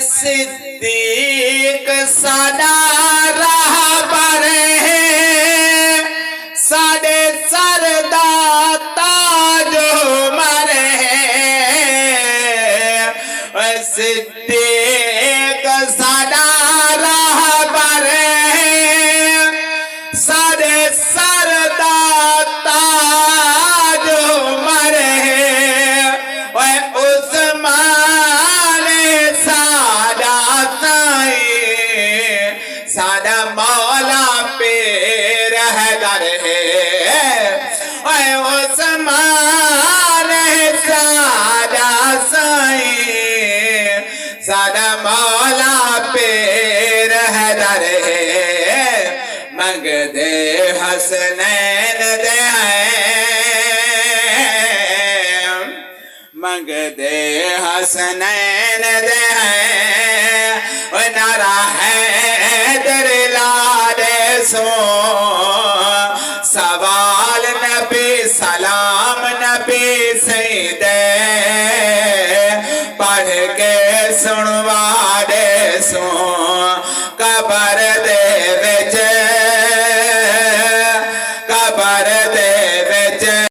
सिद्दीक साडा रहबर है, साडे सरदा ताज उमर है। सिद्दीक साडा रहबर है, साडे सरदा ताज उमर है। उस्मान साडा साईं, साडा मौला पे रहदर है। उस्मान साडा साईं, साडा मौला पे रहदर है। मंगदे हसनैन दे मंगदे हसनैन दे नारा है दर लाडे सो। सवाल नबी सलाम नबी सईदे, पढ़ के सुनवा दे सो। कबर दे